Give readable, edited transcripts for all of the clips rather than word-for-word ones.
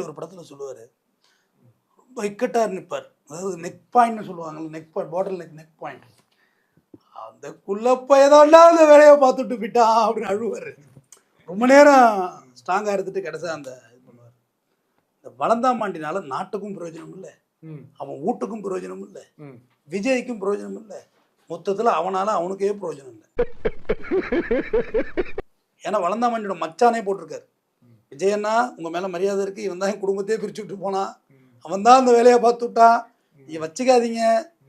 ஒரு படத்துல சொல்லுவாரு, ரொம்ப இக்கட்டா நிற்பார். அதாவது நெக் பாயிண்ட்னு சொல்லுவாங்கல்ல, நெக் பாயிண்ட், பாட்டில் நெக் பாயிண்ட். அந்த குள்ளப்பயதாண்டா அந்த வேலையை பார்த்துட்டு போயிட்டான் அப்படின்னு அழுவாரு. ரொம்ப நேரம் ஸ்ட்ராங்கா இருந்துட்டு கடைசியா அந்த இது பண்ணுவார். இந்த வளந்தாமாண்டினால நாட்டுக்கும் பிரயோஜனம் இல்லை, அவன் வீட்டுக்கும் பிரயோஜனம் இல்லை, விஜய்க்கும் பிரயோஜனம் இல்லை, மொத்தத்தில் அவனால அவனுக்கே பிரயோஜனம் இல்லை. ஏன்னா வளந்தாமாண்டியோட மச்சானே போட்டிருக்காரு, விஜயண்ணா உங்க மேல மரியாதை இருக்கு, இவன் தான் என் குடும்பத்தையே பிரிச்சு விட்டு போனான், அவன் தான் அந்த வேலையை பார்த்து விட்டான், நீங்க வச்சுக்காதீங்க,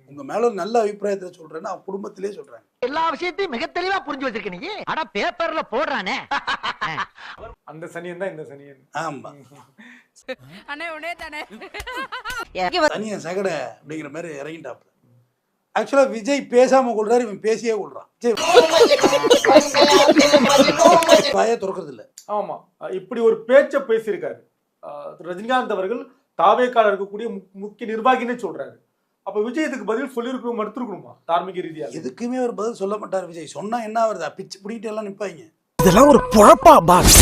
உங்க மேல ஒரு நல்ல அபிப்பிராயத்தை சொல்றேன்னு அவன் குடும்பத்திலே சொல்றாங்க. எல்லா விஷயத்தையும் மிக தெளிவா புரிஞ்சு வச்சிருக்க நீ. ஆனா பேப்பர்ல போடுறானே அந்த சனியன் தான் இந்த சனியன். ஆமா, அண்ணே உடனே தானே சனியன் சகடை அப்படிங்கிற மாதிரி இறங்கிட்டாப்ல. ஆக்சுவலா விஜய் பேசாம கொள்றாரு, இவன் பேசியே கொள்றான். வாயை திறக்கிறது இல்ல. ஆமா, இப்படி ஒரு பேச்ச பேசியிருக்காரு ரஜினிகாந்த் அவர்கள். தாவேக்கால இருக்கக்கூடிய முக்கிய நிர்வாகின்னு சொல்றாரு. அப்ப விஜய் இதுக்கு பதில் சொல்லிருக்கணும், மறுத்திருக்கணுமா தார்மீக ரீதியா? எதுக்குமே ஒரு பதில் சொல்ல மாட்டார் விஜய். சொன்னா என்ன வருது, பிச்சு பிடிக்கிட்டு எல்லாம் நிப்பாங்க. இதெல்லாம் ஒரு பொழப்பா பாஸ்?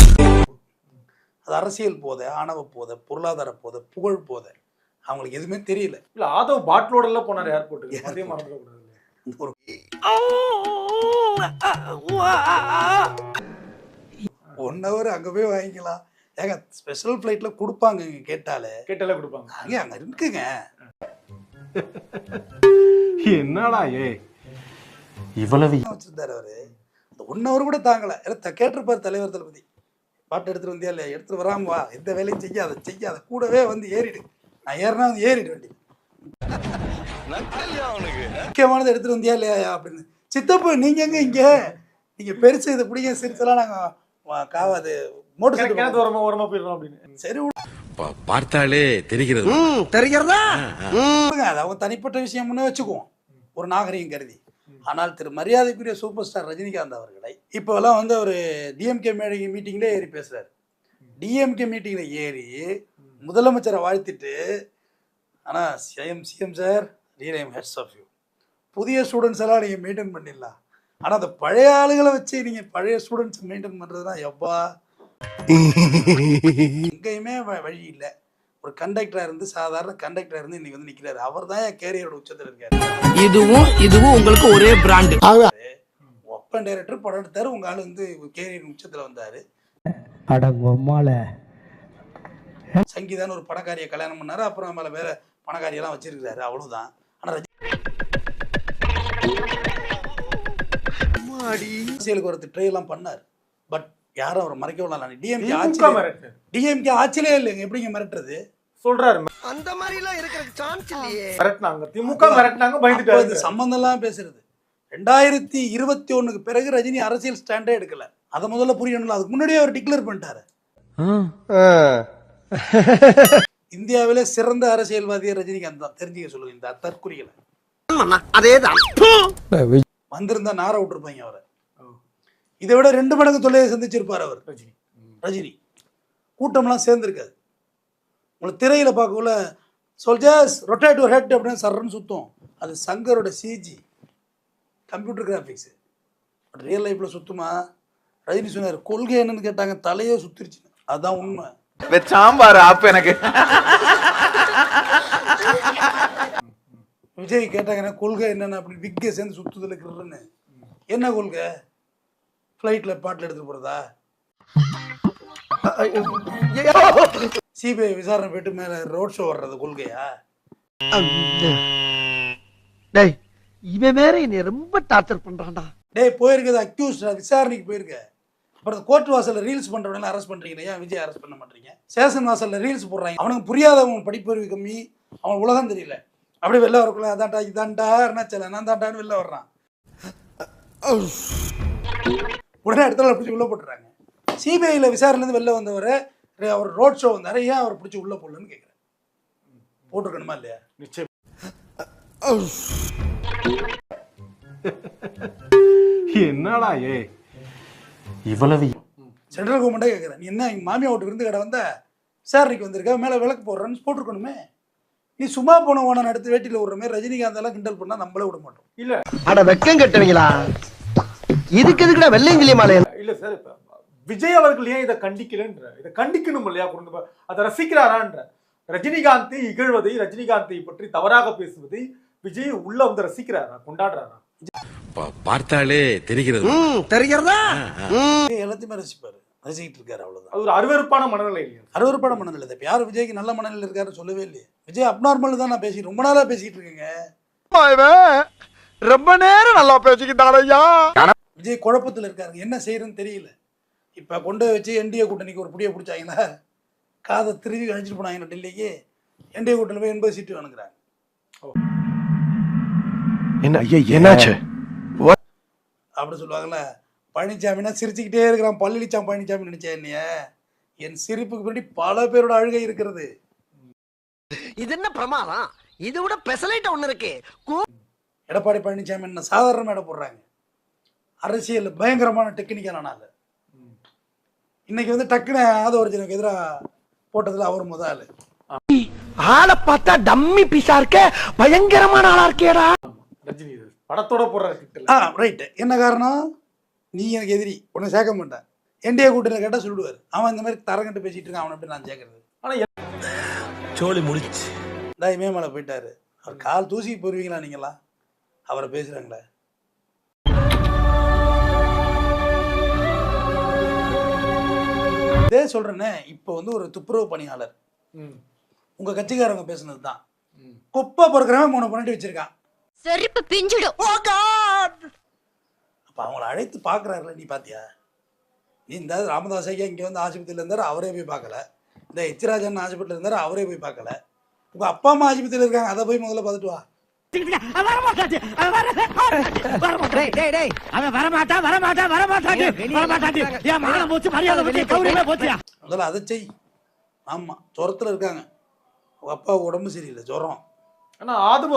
அது அரசியல் போதை, ஆணவ போதை, பொருளாதார போதை, புகழ் போதை, அவங்களுக்கு எதுவுமே தெரியல. இல்ல ஆதவ் பாட்டிலோட எல்லாம் போனார் ஏர்போர்ட்டுக்கு, அதே மறந்துடக்கூடாது. 1 hour அங்க போய் வாங்கிக்கலாம். ஏங்க ஸ்பெஷல் ஃபிளைட்ல கொடுப்பாங்க, கேட்டாலே கொடுப்பாங்க. அங்க இருக்குங்க. என்னடா இவ்வளவு வச்சிருந்தாரு அவரு. அந்த 1 hour கூட தாங்கல. கேட்டிருப்பாரு தலைவர் தளபதி, பாட்டு எடுத்துட்டு வந்தியா இல்லையா, எடுத்துட்டு வராம வா, எந்த வேலையும் செய்யாத, கூடவே வந்து ஏறிடு, நான் ஏறினா வந்து ஏறிடு வண்டி, முக்கியமானது எடுத்துட்டு வந்தியா இல்லையா அப்படின்னு. சித்தப்பு நீங்க எங்க இங்க, நீங்க பெருசு இதை பிடிங்க, சிரிச்செல்லாம் நாங்க காவாது மோட்டர் ஓரமா போயிடலாம் அப்படின்னு. சரி பார்த்தாலே தெரிகிறது. அது அவங்க தனிப்பட்ட விஷயம்னு வச்சுக்குவோம், ஒரு நாகரிகம் கருதி. ஆனால் திரு மரியாதைக்குரிய சூப்பர் ஸ்டார் ரஜினிகாந்த் அவர்களை இப்போல்லாம் வந்து அவர் டிஎம்கே மீட்டிங்லேயே ஏறி பேசுறாரு. டிஎம்கே மீட்டிங்ல ஏறி முதலமைச்சரை வாழ்த்திட்டு, ஆனால் CM sir real I'm hats off you, புதிய ஸ்டூடெண்ட்ஸ் எல்லாம் நீங்கள் மெயின்டைன் பண்ணிடலாம், ஆனால் அந்த பழைய ஆளுகளை வச்சு நீங்கள் பழைய ஸ்டூடெண்ட்ஸ் மெயின்டைன் பண்ணுறதுனா எப்பா எங்கேயுமே வழி இல்லை. ஒரு கண்டக்டரா இருந்து, சாதாரண கண்டக்டரா இருந்து இன்னைக்கு வந்து நிக்கிறாரு. அவர் தான் என் கேரியரோட உச்சத்தில் இருக்காரு. இதுவும் உங்களுக்கு ஒரே பிராண்ட். ஒப்பன் டைரக்டர் படம் எடுத்தாரு, உங்க ஆளு வந்து கேரியர் உச்சத்துல வந்தாரு. சங்கீதான்னு ஒரு பணக்காரியை கல்யாணம் பண்ணாரு, அப்புறம் மேல வேற பணக்காரியெல்லாம் வச்சிருக்காரு, அவ்வளவுதான். ஆனா அரசியலுக்கு ஒரு ட்ரை எல்லாம் பண்ணார், பட் யாரும் அவர் மறைக்க விடலாம். டிஎம்கே ஆட்சியிலே இல்லைங்க, எப்படிங்க மிரட்டுறது சொல்றாரு. அந்த மாதிரி எல்லாம் இருக்கிற சான்ஸ் இல்லையே. மிரட்டினாங்க, திமுக மிரட்டினாங்க, பயந்துட்டாங்க. சம்பந்தம் எல்லாம் பேசுறது. 2021க்கு பிறகு ரஜினி அரசியல் ஸ்டாண்டே எடுக்கல, அதை முதல்ல புரியணும்ல. அதுக்கு முன்னாடியே அவர் டிக்ளேர் பண்ணிட்டாரு, இந்தியாவிலே சிறந்த அரசியல்வாதியை ரஜினிகாந்த் தான், தெரிஞ்சுக்க சொல்லுங்க இந்த தற்குறிகளை. அதேதான் வந்திருந்தா நார விட்டுருப்பாங்க அவரை. இதை விட 2 மடங்கு தொல்லையை சந்திச்சிருப்பார் அவர் ரஜினி. கூட்டம்லாம் சேர்ந்துருக்காது. உங்களை திரையில பார்க்கக்குள்ள சோல்ஜர்ஸ் ரொட்டேட் யுவர் ஹெட் அப்படின்னு சர்ன்னு சுத்தும், அது சங்கரோட CG computer graphics. But real லைஃப்ல சுத்துமா? ரஜினி சொன்னார், கொள்கை என்னன்னு கேட்டாங்க, தலையே சுத்திருச்சு. அதுதான் உண்மை. சாம்பார் ஆப் எனக்கு. விஜய் கேட்டாங்க கொள்கை என்னன்னு, அப்படி விக்கே சேர்ந்து சுத்துதல் இருக்கிறன்னு. என்ன கொள்கை? ஃப்ளைட்ல பாட்டில் எடுத்துட்டு போறதா? சிபிஐ விசாரணை போயிட்டு மேல ரோட் ஷோ வர்றது கொள்கையா? டேய் இவன் வேற என்னை ரொம்ப டார்ச்சர் பண்றான்டா. டேய் போயிருக்குது அக்யூஸ்ட், விசாரணைக்கு போயிருக்க. அப்புறம் கோர்ட் வாசல்ல ரீல்ஸ் பண்றவங்க அரெஸ்ட் பண்றீங்க, ஏன் விஜய் அரெஸ்ட் பண்ண மாட்டீங்க? ஸ்டேஷன் வாசல்ல ரீல்ஸ் போடுறாங்க, அவனுக்கு புரியாதவன், படிப்பறிவு கம்மி, அவன் உலகம் தெரியல, அப்படியே வெளில வரக்குள்ள அதான்டா இதான்டா அருணாச்சல நான் தான்டான்னு வெளில வர்றான். உடனே இடத்துல பிடிச்சி உள்ள போட்டுறாங்க. சிபிஐல விசாரணையிலேருந்து வெளில வந்தவரை அவர் ரோட் ஷோ வந்தாரு, ஏன் அவர் பிடிச்சி உள்ள போடலன்னு கேட்குறேன். போட்டிருக்கணுமா இல்லையா? நிச்சயம். என்னடா இவ்வளவு சென்ட்ரல் கவர்மெண்ட்டே கேட்குறேன், நீ என்ன எங்கள் மாமியா வீட்டுக்கு இருந்து கடை வந்த விசாரணைக்கு வந்திருக்க, மேலே விளக்கு போடுறேன்னு போட்டிருக்கணுமே. நீ சும்மா போன ஓன எடுத்து வேட்டியில் விடுற மாதிரி ரஜினிகாந்த் எல்லாம் கிண்டல் பண்ணா நம்மளே விட மாட்டோம். இல்ல அட வெக்கம் கட்டுவீங்களா? இதுக்கு எதுக்குடா வெள்ளையங்கிலி மாலை? இல்ல சார், விஜய் அவர்கள் ஏன் இதை கண்டிக்கலன்ற, இதை கண்டிக்கணும் இல்லையா, அதை ரசிக்கிறாரான்ற. ரஜினிகாந்தை இகழ்வதை, ரஜினிகாந்தை பற்றி தவறாக பேசுவதை விஜய் உள்ள வந்து ரசிக்கிறாரா, கொண்டாடுறாரா? பார்த்தாலே தெரிகிறது. தெரிகிறதா? எல்லாத்தையுமே ரசிப்பாரு, ரசிக்கிட்டு இருக்காரு, அவ்வளவுதான். அது ஒரு அருவருப்பான மனநிலை இல்லையா? அறுவறுப்பான மனநிலை. இப்போ யாரும் விஜய்க்கு நல்ல மனநிலை இருக்காருன்னு சொல்லவே இல்லையே. விஜய் அப்நார்மல் தான் நான் பேசிட்டு ரொம்ப நாளா பேசிட்டு இருக்கேங்க. ரொம்ப நேரம் நல்லா பேசிக்கிட்டாரையா. விஜய் குழப்பத்தில் இருக்காரு, என்ன செய்யறதுன்னு தெரியல. இப்போ கொண்டு வச்சு என்டிஏ கூட்டணிக்கு ஒரு புடியை பிடிச்சாங்கன்னா காதை திருவி கழிச்சிட்டு போனாங்க டெல்லிக்கு. என்டிஏ கூட்டணியில் போய் 80 சீட்டு வேணுங்கிறாங்க. என்னாச்சு அப்படி சொல்லுவாங்கல்ல, பழனிசாமினா சிரிச்சுக்கிட்டே இருக்கிறான் பழனிச்சாமி பழனிசாமி நினைச்சேன். என்னைய என் சிரிப்புக்கு பின்னாடி பல பேரோட அழுகை இருக்கிறது. இது என்ன பிரமாதம்? இது விட பெசலைட் ஒண்ணு இருக்கு. எடப்பாடி பழனிசாமி என்ன சாதாரண இடம் போடுறாங்க, அரசியல் பயங்கரமான டெக்னிக்கலான ஆளு. இன்னைக்கு வந்து டக்குன்னு ஆதவர்ஜனுக்கு எதிராக போட்டதுல அவர் முதல் ஆளை பார்த்தா டம்மி பீஸா இருக்க, பயங்கரமான ஆளா இருக்கேடா. ரஜினி படத்தோட போடுறாரு. ரைட்டு. என்ன காரணம்? நீ எனக்கு எதிரி, உன்னை சேர்க்க மாட்டேன். என்டிஏ கூட்டணியில் கேட்டால் சொல்லிடுவார், அவன் இந்த மாதிரி தரங்கட்டு பேசிட்டு இருக்கான், அவனை எப்படி நான் சேர்க்கறது? சோலி முடிச்சு இந்த இமயமலை போயிட்டாரு, அவர் கால் தூசிக்கு போயிருவீங்களா நீங்களா? அவரை பேசுறாங்களே. இதே சொல்றேன்னே, இப்போ வந்து ஒரு துப்புரவு பணியாளர் உங்க கட்சிக்காரங்க பேசுனது தான். குப்பை பொறுக்கிறவன் 3 பண்ணிட்டு வச்சிருக்கான், செருப்பு பிஞ்சிடும். அப்ப அவங்கள அழைத்து பாக்குறாருல, நீ பாத்தியா? நீ இந்த ராமதாஸ் ஐயா இங்க வந்து ஆஸ்பத்திரியில இருந்தாரு, அவரே போய் பார்க்கல. இந்த எச்ராஜன் ஆஸ்பத்திரியில இருந்தாரு, அவரே போய் பார்க்கல. உங்க அப்பா அம்மா ஆஸ்பத்திரியில இருக்காங்க, அதை போய் முதல்ல பார்த்துட்டு வா. முதல்ல அதை செய். ஆமா, ஜுரத்துல இருக்காங்க, உங்க அப்பா உடம்பு சரியில்லை, ஜுரம். ஆனா ஆதுவ